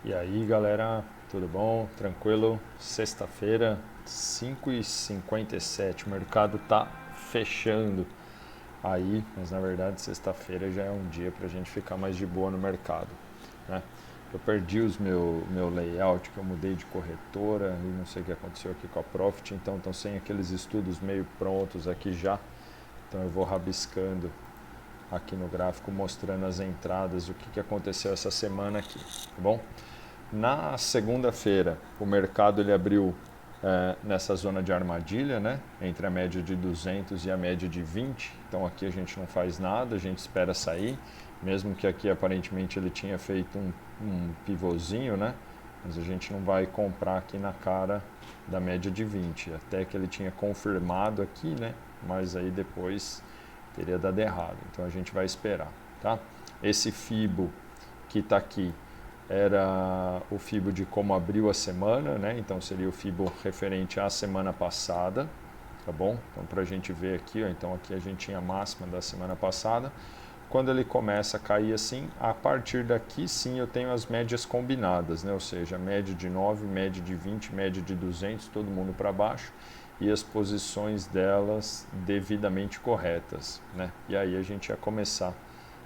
E aí galera, tudo bom? Tranquilo? Sexta-feira, 5h57, o mercado tá fechando aí, mas na verdade sexta-feira já é um dia para a gente ficar mais de boa no mercado, né? Eu perdi meu layout, que eu mudei de corretora e não sei o que aconteceu aqui com a Profit, então estão sem aqueles estudos meio prontos aqui já, então eu vou rabiscando aqui no gráfico mostrando as entradas, o que aconteceu essa semana aqui, tá bom? Na segunda-feira, o mercado ele abriu nessa zona de armadilha, né? Entre a média de 200 e a média de 20. Então aqui a gente não faz nada, a gente espera sair. Mesmo que aqui aparentemente ele tinha feito um pivôzinho, né? Mas a gente não vai comprar aqui na cara da média de 20. Até que ele tinha confirmado aqui, né? Mas aí depois teria dado errado. Então a gente vai esperar, tá? Esse FIBO que está aqui era o FIBO de como abriu a semana, né? Então seria o FIBO referente à semana passada, tá bom? Então para a gente ver aqui, ó, então aqui a gente tinha a máxima da semana passada. Quando ele começa a cair assim, a partir daqui sim eu tenho as médias combinadas, né? Ou seja, média de 9, média de 20, média de 200, todo mundo para baixo e as posições delas devidamente corretas, né? E aí a gente ia começar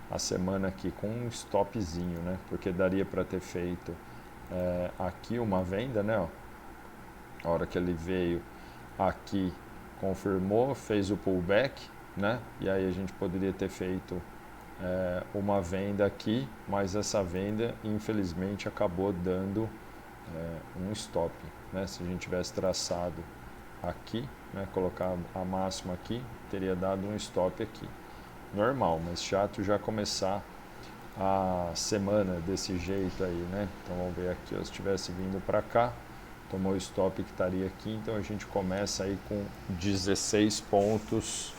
a semana aqui com um stopzinho, né? Porque daria para ter feito aqui uma venda, né? Ó. A hora que ele veio aqui, confirmou, fez o pullback, né? E aí a gente poderia ter feito uma venda aqui, mas essa venda infelizmente acabou dando um stop, né? Se a gente tivesse traçado aqui, né? Colocar a máxima aqui, teria dado um stop aqui. Normal, mas chato já começar a semana desse jeito aí, né? Então vamos ver aqui, ó, se tivesse vindo para cá, tomou o stop que estaria aqui, então a gente começa aí com 16 pontos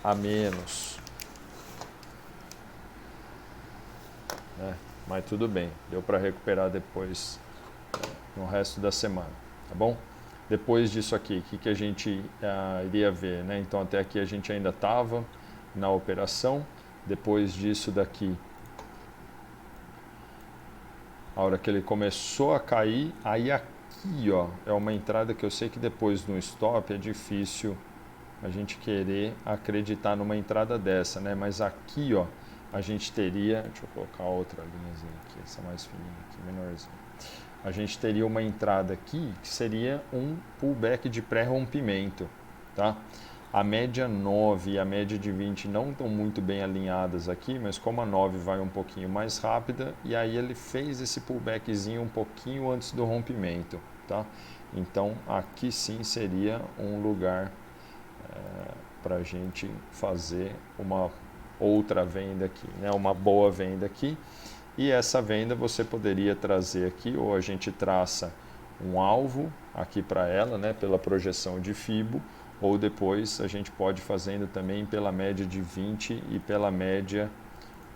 a menos, né? Mas tudo bem, deu para recuperar depois no resto da semana, tá bom? Depois disso aqui, o que a gente iria ver, né? Então até aqui a gente ainda estava na operação. Depois disso daqui, a hora que ele começou a cair, aí aqui, ó, é uma entrada que eu sei que depois no stop é difícil a gente querer acreditar numa entrada dessa, né? Mas aqui, ó, a gente teria, deixa eu colocar outra linhazinha aqui, essa mais fininha aqui, menorzinha. A gente teria uma entrada aqui que seria um pullback de pré-rompimento, tá? A média 9 e a média de 20 não estão muito bem alinhadas aqui, mas como a 9 vai um pouquinho mais rápida, e aí ele fez esse pullbackzinho um pouquinho antes do rompimento, tá? Então aqui sim seria um lugar para a gente fazer uma outra venda aqui, né? Uma boa venda aqui. E essa venda você poderia trazer aqui, ou a gente traça um alvo aqui para ela, né, pela projeção de FIBO, ou depois a gente pode fazendo também pela média de 20 e pela média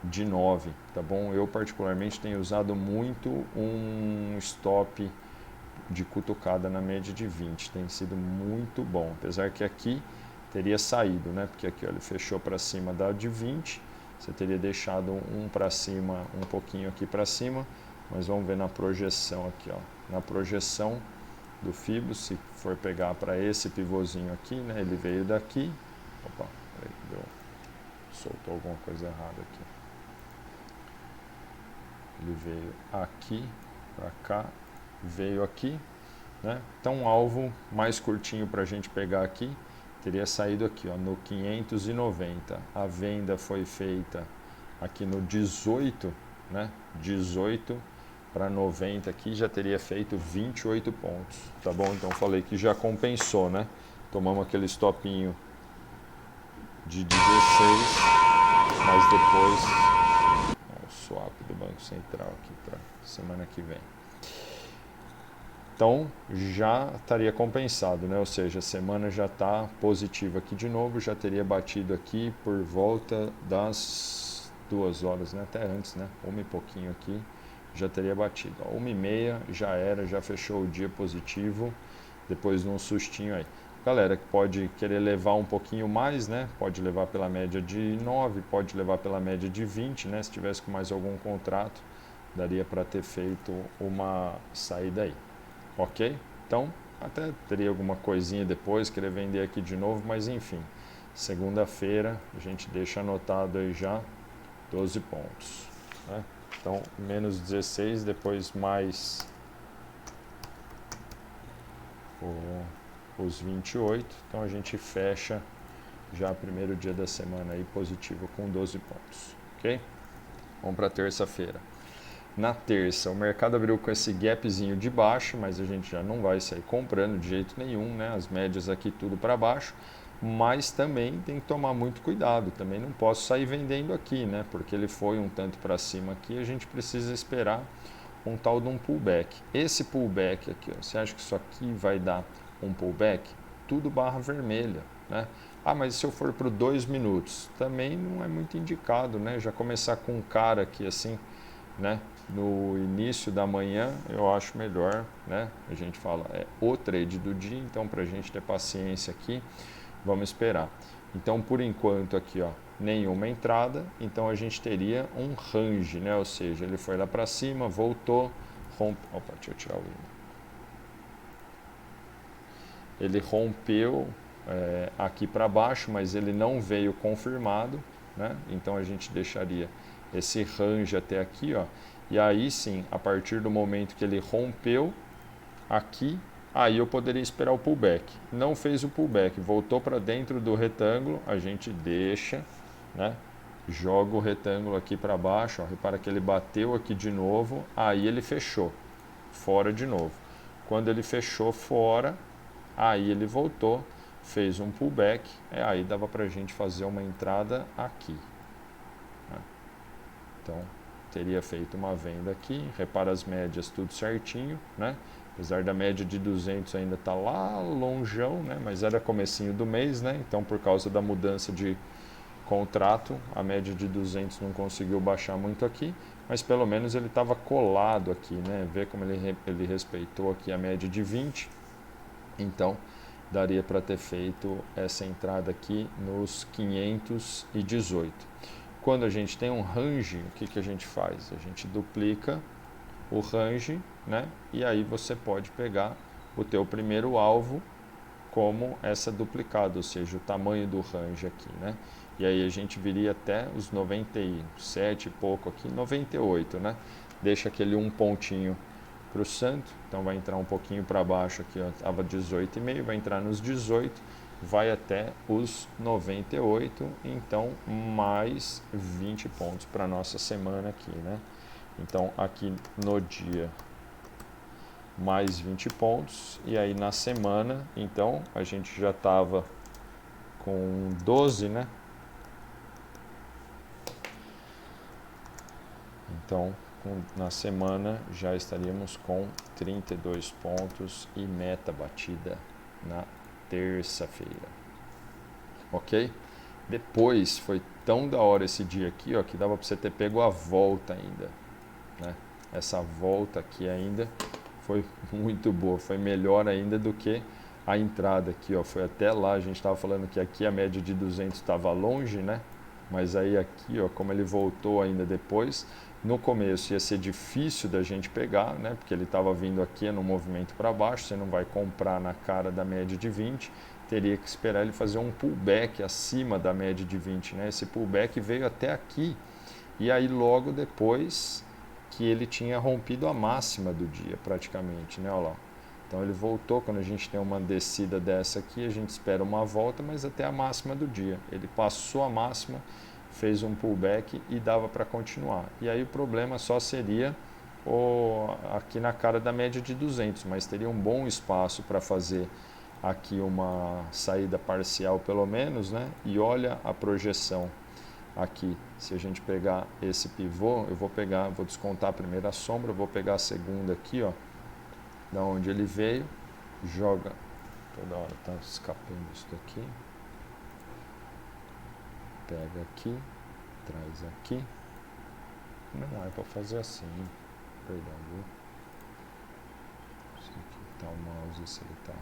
de 9, tá bom? Eu particularmente tenho usado muito um stop de cutucada na média de 20, tem sido muito bom, apesar que aqui teria saído, né, porque aqui ó, ele fechou para cima da de 20, você teria deixado um para cima, um pouquinho aqui para cima, mas vamos ver na projeção aqui, ó. Na projeção do FIBO, se for pegar para esse pivôzinho aqui, né, ele veio daqui, opa, peraí, soltou alguma coisa errada aqui. Ele veio aqui, para cá, veio aqui, né? Então um alvo mais curtinho para a gente pegar aqui, teria saído aqui, ó, no 590. A venda foi feita aqui no 18, né? 18 para 90 aqui, já teria feito 28 pontos, tá bom? Então falei que já compensou, né? Tomamos aquele stopinho de 16, mas depois o swap do Banco Central aqui para semana que vem. Então já estaria compensado, né? Ou seja, a semana já está positiva aqui de novo, já teria batido aqui por volta das 2 horas, né? Até antes, né? 1 e pouquinho aqui já teria batido. 1h30 já era, já fechou o dia positivo, depois de um sustinho aí. Galera que pode querer levar um pouquinho mais, né? Pode levar pela média de 9, pode levar pela média de 20, né? Se tivesse com mais algum contrato, daria para ter feito uma saída aí, ok? Então, até teria alguma coisinha depois, querer vender aqui de novo, mas enfim, segunda-feira a gente deixa anotado aí já 12 pontos, né? Então, menos 16, depois mais os 28, então a gente fecha já o primeiro dia da semana aí positivo com 12 pontos, ok? Vamos para terça-feira. Na terça, o mercado abriu com esse gapzinho de baixo, mas a gente já não vai sair comprando de jeito nenhum, né? As médias aqui tudo para baixo, mas também tem que tomar muito cuidado. Também não posso sair vendendo aqui, né? Porque ele foi um tanto para cima aqui, a gente precisa esperar um tal de um pullback. Esse pullback aqui, ó, você acha que isso aqui vai dar um pullback? Tudo barra vermelha, né? Ah, mas se eu for para 2 minutos, também não é muito indicado, né? Já começar com um cara aqui assim, né? No início da manhã, eu acho melhor, né? A gente fala, é o trade do dia, então para a gente ter paciência aqui, vamos esperar. Então, por enquanto aqui, ó, nenhuma entrada, então a gente teria um range, né? Ou seja, ele foi lá para cima, voltou, rompeu, opa, deixa eu tirar o ímã. Ele rompeu aqui para baixo, mas ele não veio confirmado, né? Então a gente deixaria esse range até aqui, ó. E aí sim, a partir do momento que ele rompeu aqui, aí eu poderia esperar o pullback. Não fez o pullback, voltou para dentro do retângulo, a gente deixa, né? Joga o retângulo aqui para baixo, ó. Repara que ele bateu aqui de novo, aí ele fechou, fora de novo. Quando ele fechou fora, aí ele voltou, fez um pullback, aí dava para a gente fazer uma entrada aqui, né? Então, teria feito uma venda aqui, repara as médias tudo certinho, né? Apesar da média de 200 ainda tá lá longeão, né? Mas era comecinho do mês, né? Então, por causa da mudança de contrato, a média de 200 não conseguiu baixar muito aqui, mas pelo menos ele estava colado aqui, né? Vê como ele respeitou aqui a média de 20, então daria para ter feito essa entrada aqui nos 518. Quando a gente tem um range, o que a gente faz? A gente duplica o range, né? E aí você pode pegar o teu primeiro alvo como essa duplicada, ou seja, o tamanho do range aqui, né? E aí a gente viria até os 97 e pouco aqui, 98, né? Deixa aquele um pontinho para o santo, então vai entrar um pouquinho para baixo aqui, estava 18,5, vai entrar nos 18, vai até os 98, então mais 20 pontos para a nossa semana aqui, né? Então aqui no dia mais 20 pontos, e aí na semana, então a gente já estava com 12, né? Então na semana já estaríamos com 32 pontos e meta batida na terça-feira, ok? Depois foi tão da hora esse dia aqui, ó, que dava para você ter pego a volta ainda, né? Essa volta aqui ainda foi muito boa, foi melhor ainda do que a entrada aqui, ó, foi até lá, a gente estava falando que aqui a média de 200 estava longe, né? Mas aí aqui, ó, como ele voltou ainda depois, no começo ia ser difícil da gente pegar, né? Porque ele estava vindo aqui no movimento para baixo, você não vai comprar na cara da média de 20, teria que esperar ele fazer um pullback acima da média de 20, né? Esse pullback veio até aqui, e aí logo depois que ele tinha rompido a máxima do dia praticamente, né? Olha lá. Então ele voltou, quando a gente tem uma descida dessa aqui, a gente espera uma volta, mas até a máxima do dia. Ele passou a máxima, fez um pullback e dava para continuar. E aí o problema só seria aqui na cara da média de 200, mas teria um bom espaço para fazer aqui uma saída parcial pelo menos, né? E olha a projeção aqui. Se a gente pegar esse pivô, eu vou descontar a primeira sombra, vou pegar a segunda aqui, ó, da onde ele veio, joga, toda hora tá escapando isso daqui, pega aqui, traz aqui, não é para fazer assim, perdão, viu? Esse aqui tá o mouse, se ele tá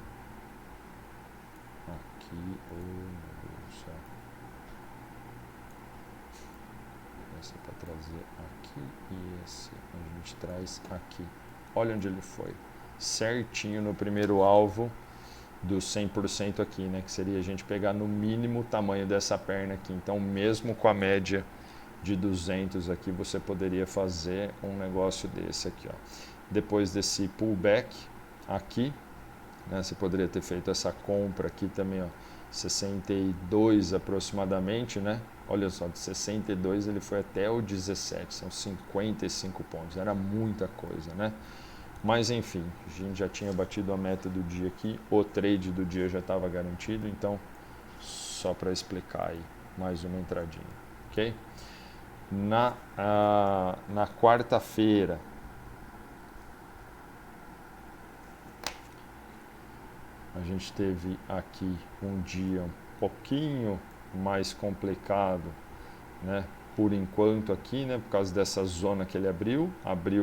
aqui, oh meu Deus do céu, esse é para trazer aqui e esse a gente traz aqui. Olha onde ele foi. Certinho no primeiro alvo do 100% aqui, né? Que seria a gente pegar no mínimo o tamanho dessa perna aqui. Então, mesmo com a média de 200 aqui, você poderia fazer um negócio desse aqui, ó. Depois desse pullback aqui, né? Você poderia ter feito essa compra aqui também, ó. 62 aproximadamente, né? Olha só, de 62 ele foi até o 17, são 55 pontos, era muita coisa, né? Mas enfim, a gente já tinha batido a meta do dia aqui, o trade do dia já estava garantido, então só para explicar aí, mais uma entradinha, ok? Na quarta-feira, a gente teve aqui um dia um pouquinho mais complicado, né? Por enquanto aqui, né? Por causa dessa zona que ele abriu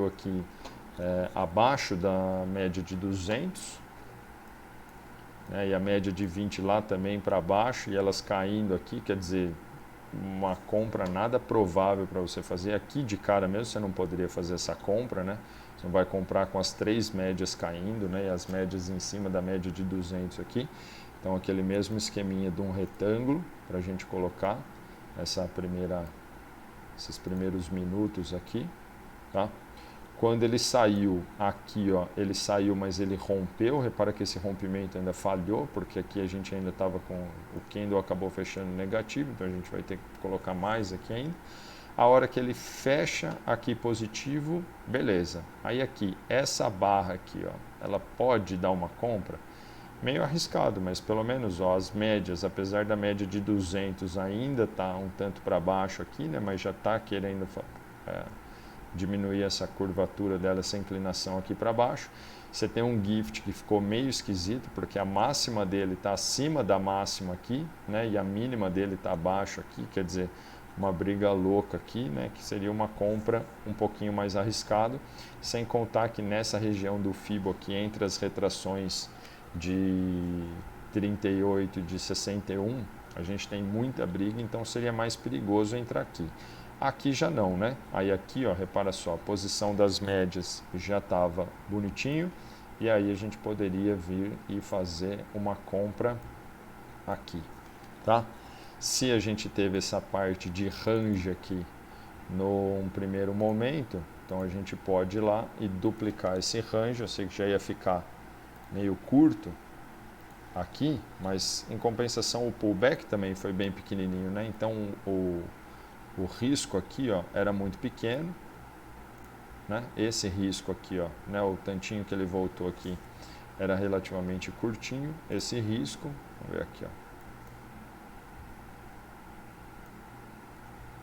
aqui abaixo da média de 200, né? E a média de 20 lá também para baixo, e elas caindo aqui, quer dizer, uma compra nada provável para você fazer. Aqui de cara mesmo você não poderia fazer essa compra, né? Você vai comprar com as 3 médias caindo, né? E as médias em cima da média de 200 aqui. Então aquele mesmo esqueminha de um retângulo para a gente colocar esses primeiros minutos aqui, tá? Quando ele saiu aqui, ó, ele saiu, mas ele rompeu. Repara que esse rompimento ainda falhou, porque aqui a gente ainda estava com o candle acabou fechando negativo, então a gente vai ter que colocar mais aqui ainda. A hora que ele fecha aqui positivo, beleza. Aí aqui, essa barra aqui, ó, ela pode dar uma compra? Meio arriscado, mas pelo menos ó, as médias, apesar da média de 200 ainda tá um tanto para baixo aqui, né, mas já está querendo diminuir essa curvatura dela, essa inclinação aqui para baixo. Você tem um gift que ficou meio esquisito, porque a máxima dele está acima da máxima aqui, né, e a mínima dele está abaixo aqui, quer dizer, uma briga louca aqui, né, que seria uma compra um pouquinho mais arriscado, sem contar que nessa região do Fibo aqui, entre as retrações de 38 e de 61, a gente tem muita briga, então seria mais perigoso entrar aqui. Aqui já não, né? Aí aqui, ó, repara só, a posição das médias já estava bonitinho, e aí a gente poderia vir e fazer uma compra aqui, tá? Se a gente teve essa parte de range aqui num primeiro momento, então a gente pode ir lá e duplicar esse range. Eu sei que já ia ficar meio curto aqui, mas em compensação o pullback também foi bem pequenininho, né? Então o risco aqui, ó, era muito pequeno, né? Esse risco aqui, ó, né, o tantinho que ele voltou aqui era relativamente curtinho. Esse risco, vamos ver aqui, ó.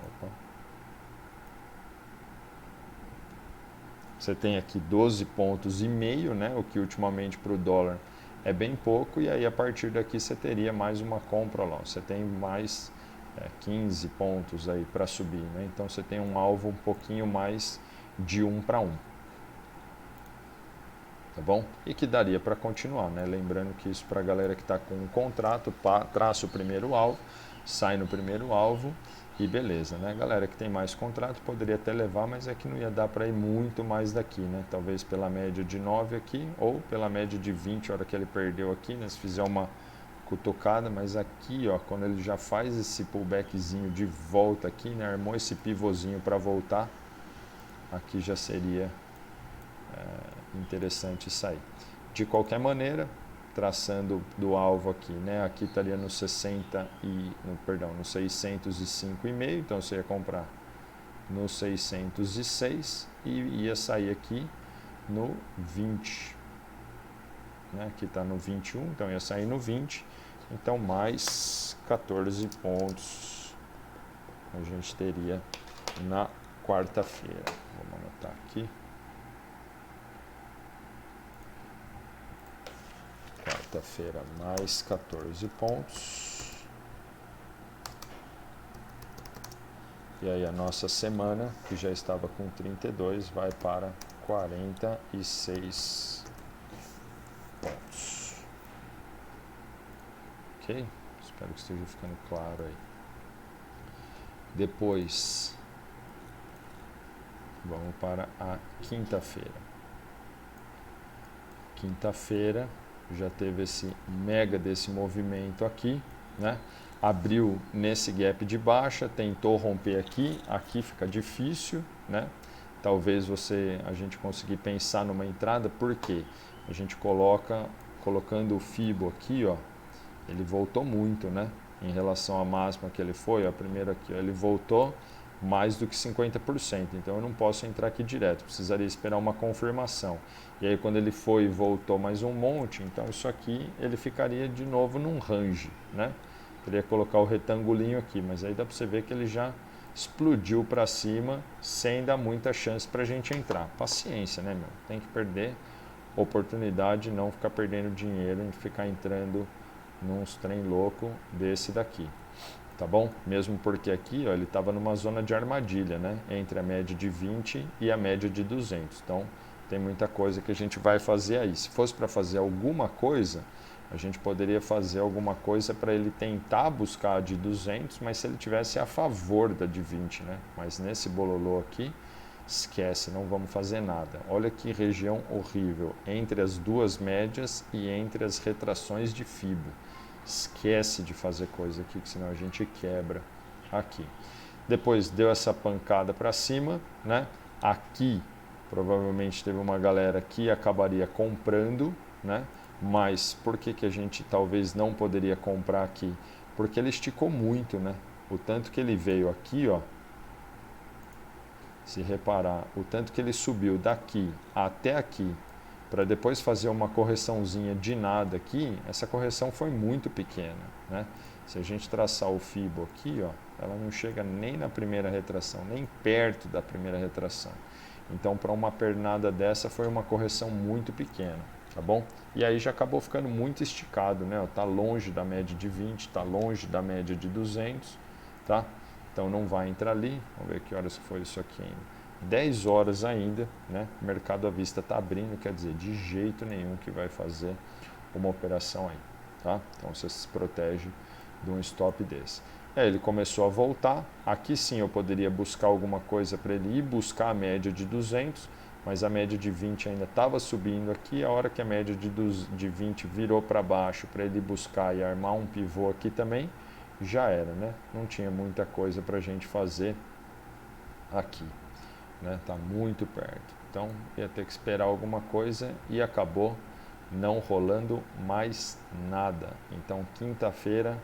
Opa. Você tem aqui 12 pontos e meio, né, o que ultimamente para o dólar é bem pouco, e aí a partir daqui você teria mais uma compra lá. Você tem mais 15 pontos aí para subir, né? Então você tem um alvo um pouquinho mais de 1 para 1. Tá bom? E que daria para continuar, né? Lembrando que isso para a galera que está com um contrato, traça o primeiro alvo, sai no primeiro alvo e beleza, né? Galera que tem mais contrato poderia até levar, mas é que não ia dar para ir muito mais daqui, né? Talvez pela média de 9 aqui ou pela média de 20, a hora que ele perdeu aqui, né? Se fizer uma cutucada, mas aqui, ó, quando ele já faz esse pullbackzinho de volta aqui, né? Armou esse pivôzinho para voltar, aqui já seria interessante sair. De qualquer maneira, traçando do alvo aqui, né? Aqui estaria no 605,5, então você ia comprar no 606 e ia sair aqui no 20, né? Aqui está no 21, então ia sair no 20, então mais 14 pontos a gente teria na quarta-feira. Vamos anotar aqui. Quarta-feira, mais 14 pontos. E aí a nossa semana, que já estava com 32, vai para 46 pontos. Ok? Espero que esteja ficando claro aí. Depois, Vamos para a quinta-feira. Quinta-feira já teve esse mega desse movimento aqui, né? Abriu nesse gap de baixa, tentou romper aqui, aqui fica difícil, né? Talvez a gente conseguir pensar numa entrada, porque a gente colocando o Fibo aqui, ó, ele voltou muito, né? Em relação à máxima que ele foi, a primeira aqui, ó, ele voltou mais do que 50%. Então eu não posso entrar aqui direto, precisaria esperar uma confirmação. E aí quando ele foi e voltou mais um monte, então isso aqui ele ficaria de novo num range, né? Queria colocar o retangulinho aqui, mas aí dá para você ver que ele já explodiu para cima sem dar muita chance para a gente entrar. Paciência, né, meu? Tem que perder oportunidade, não ficar perdendo dinheiro em ficar entrando nos trem louco desse daqui. Tá bom? Mesmo porque aqui, ó, ele estava numa zona de armadilha, né? Entre a média de 20 e a média de 200. Então, tem muita coisa que a gente vai fazer aí. Se fosse para fazer alguma coisa, a gente poderia fazer alguma coisa para ele tentar buscar a de 200, mas se ele tivesse a favor da de 20, né? Mas nesse bololô aqui, esquece, não vamos fazer nada. Olha que região horrível, entre as duas médias e entre as retrações de Fibo. Esquece de fazer coisa aqui, que senão a gente quebra aqui. Depois deu essa pancada para cima, né? Aqui provavelmente teve uma galera que acabaria comprando, né? Mas por que a gente talvez não poderia comprar aqui? Porque ele esticou muito, né? O tanto que ele veio aqui, ó. Se reparar, o tanto que ele subiu daqui até aqui, para depois fazer uma correçãozinha de nada aqui, essa correção foi muito pequena, né? Se a gente traçar o Fibo aqui, ó, ela não chega nem na primeira retração, nem perto da primeira retração. Então, para uma pernada dessa, foi uma correção muito pequena, tá bom? E aí já acabou ficando muito esticado, né? Tá longe da média de 20, tá longe da média de 200, tá? Então não vai entrar ali. Vamos ver que horas foi isso aqui ainda. 10 horas ainda, né? O mercado à vista está abrindo, quer dizer, de jeito nenhum que vai fazer uma operação aí, tá? Então você se protege de um stop desse. Aí ele começou a voltar. Aqui sim eu poderia buscar alguma coisa para ele ir buscar a média de 200, mas a média de 20 ainda estava subindo aqui. A hora que a média de 20 virou para baixo para ele buscar e armar um pivô aqui também, já era, né? Não tinha muita coisa para a gente fazer aqui, né? Tá muito perto. Então ia ter que esperar alguma coisa e acabou não rolando mais nada. Então quinta-feira,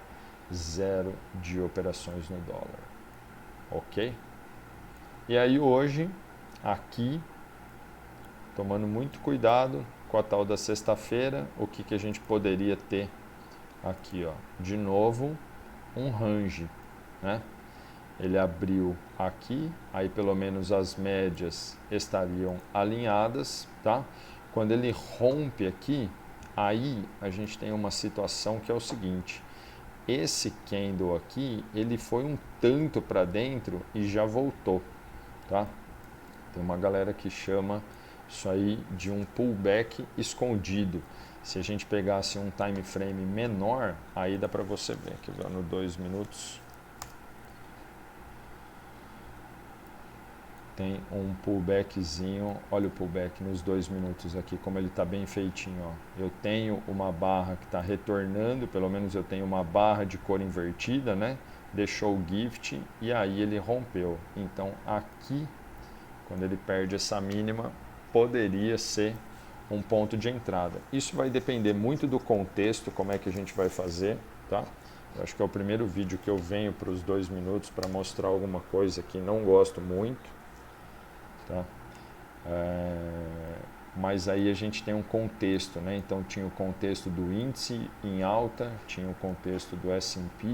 0 de operações no dólar. Ok? E aí hoje, aqui, tomando muito cuidado com a tal da sexta-feira, o que a gente poderia ter aqui, ó? De novo, um range, né? Ele abriu aqui, aí pelo menos as médias estariam alinhadas, tá? Quando ele rompe aqui, aí a gente tem uma situação que é o seguinte: esse candle aqui, ele foi um tanto para dentro e já voltou, tá? Tem uma galera que chama isso aí de um pullback escondido. Se a gente pegasse um time frame menor, aí dá para você ver, aqui no 2 minutos, tem um pullbackzinho, olha o pullback nos 2 minutos aqui, como ele está bem feitinho, ó. Eu tenho uma barra que está retornando, pelo menos eu tenho uma barra de cor invertida, né? Deixou o gift e aí ele rompeu. Então aqui, quando ele perde essa mínima, poderia ser um ponto de entrada. Isso vai depender muito do contexto, como é que a gente vai fazer, tá? Eu acho que é o primeiro vídeo que eu venho para os 2 minutos para mostrar alguma coisa que não gosto muito, tá? Mas aí a gente tem um contexto, né? Então tinha o contexto do índice em alta, tinha o contexto do S&P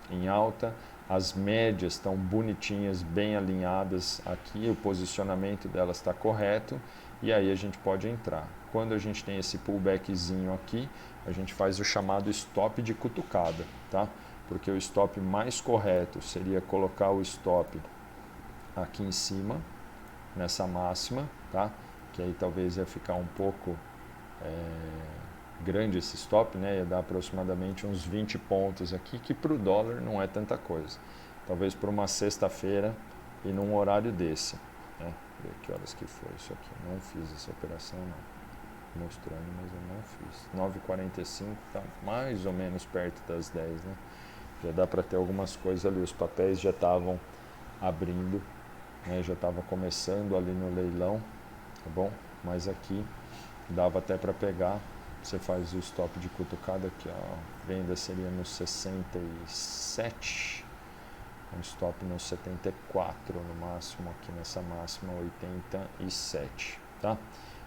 em alta, as médias estão bonitinhas, bem alinhadas aqui, o posicionamento delas está correto e aí a gente pode entrar. Quando a gente tem esse pullbackzinho aqui, a gente faz o chamado stop de cutucada, tá? Porque o stop mais correto seria colocar o stop aqui em cima, nessa máxima, tá? Que aí talvez ia ficar um pouco grande esse stop, né? Ia dar aproximadamente uns 20 pontos aqui, que para o dólar não é tanta coisa. Talvez para uma sexta-feira e num horário desse, né? ver que horas que foi isso aqui. Não fiz essa operação, não. Mostrando, mas eu não fiz. 9h45, tá mais ou menos perto das 10, né? Já dá para ter algumas coisas ali. Os papéis já estavam abrindo, né? Já estava começando ali no leilão, tá bom? Mas aqui dava até para pegar. Você faz o stop de cutucada aqui, ó. Venda seria no 67. Um stop no 74 no máximo, aqui nessa máxima 87, tá?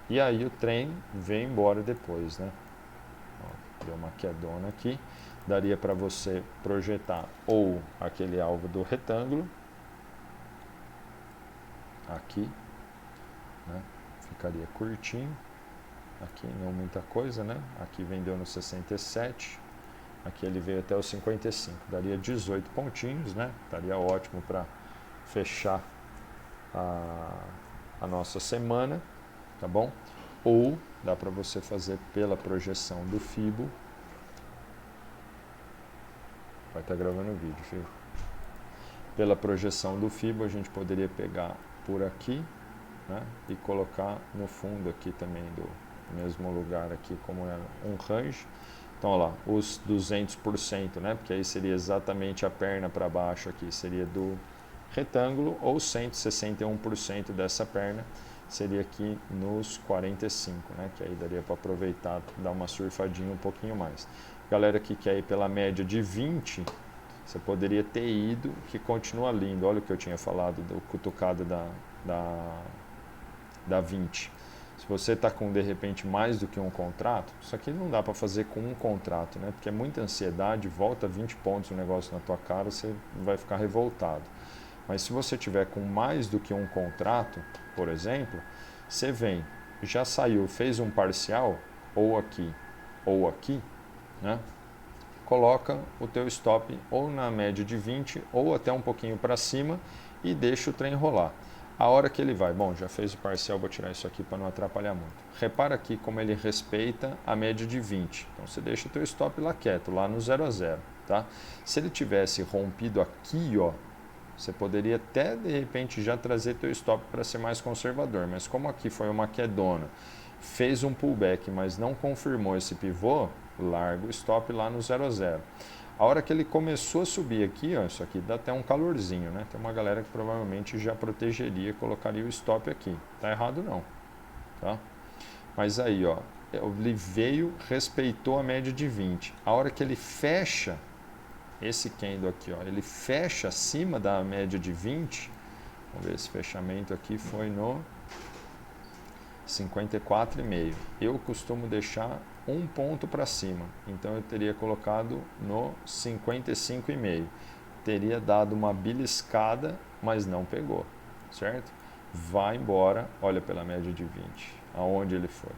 E aí o trem vem embora depois, né? Ó, deu uma quedona aqui. Daria para você projetar ou aquele alvo do retângulo, aqui, né? Ficaria curtinho. Aqui não muita coisa, né? Aqui vendeu no 67. Aqui ele veio até os 55, daria 18 pontinhos, né? Estaria ótimo para fechar a nossa semana, tá bom? Ou dá para você fazer pela projeção do FIBO. Vai estar gravando o vídeo, filho. Pela projeção do FIBO, a gente poderia pegar por aqui, né? E colocar no fundo aqui também do mesmo lugar aqui, como é um range. Então, olha lá, os 200%, né? Porque aí seria exatamente a perna para baixo aqui, seria do retângulo, ou 161% dessa perna seria aqui nos 45, né? Que aí daria para aproveitar, dar uma surfadinha um pouquinho mais. Galera que quer ir pela média de 20, você poderia ter ido, que continua lindo. Olha o que eu tinha falado do cutucado da 20. Se você está com, de repente, mais do que um contrato, isso aqui não dá para fazer com um contrato, né? Porque é muita ansiedade, volta 20 pontos o negócio na tua cara, você vai ficar revoltado. Mas se você tiver com mais do que um contrato, por exemplo, você vem, já saiu, fez um parcial, ou aqui, né? Coloca o teu stop ou na média de 20 ou até um pouquinho para cima e deixa o trem rolar. A hora que ele vai, bom, já fez o parcial, vou tirar isso aqui para não atrapalhar muito. Repara aqui como ele respeita a média de 20. Então você deixa o teu stop lá quieto, lá no 0 a 0, tá? Se ele tivesse rompido aqui, ó, você poderia até de repente já trazer teu stop para ser mais conservador, mas como aqui foi uma quedona, fez um pullback, mas não confirmou esse pivô, larga o stop lá no 0 a 0. A hora que ele começou a subir aqui, ó, isso aqui dá até um calorzinho, né? Tem uma galera que provavelmente já protegeria, colocaria o stop aqui. Tá errado não, tá? Mas aí, ó, ele veio, respeitou a média de 20. A hora que ele fecha esse candle aqui, ó, ele fecha acima da média de 20. Vamos ver, esse fechamento aqui foi no 54,5. Eu costumo deixar um ponto para cima, então eu teria colocado no 55,5. Teria dado uma beliscada, mas não pegou, certo? Vai embora, olha pela média de 20. Aonde ele foi?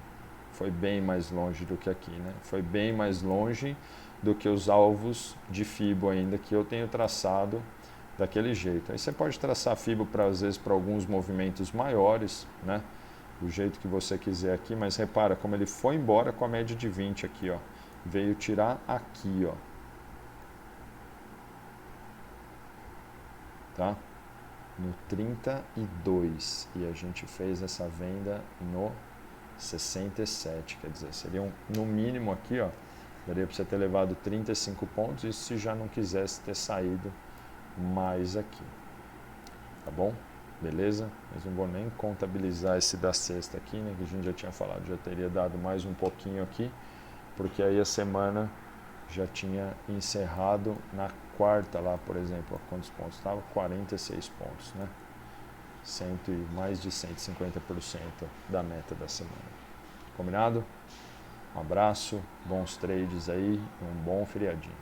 Foi bem mais longe do que aqui, né? Foi bem mais longe do que os alvos de FIBO ainda que eu tenho traçado daquele jeito. Aí você pode traçar FIBO para às vezes para alguns movimentos maiores, né? Do jeito que você quiser aqui, mas repara como ele foi embora com a média de 20 aqui, ó. Veio tirar aqui, ó. Tá? No 32 e a gente fez essa venda no 67, quer dizer, seria no mínimo aqui, ó, daria para você ter levado 35 pontos, isso se já não quisesse ter saído mais aqui, tá bom? Beleza? Mas não vou nem contabilizar esse da sexta aqui, né, que a gente já tinha falado, já teria dado mais um pouquinho aqui, porque aí a semana já tinha encerrado na quarta lá, por exemplo, quantos pontos estava? 46 pontos, né? Mais de 150% da meta da semana. Combinado? Um abraço, bons trades aí e um bom feriadinho.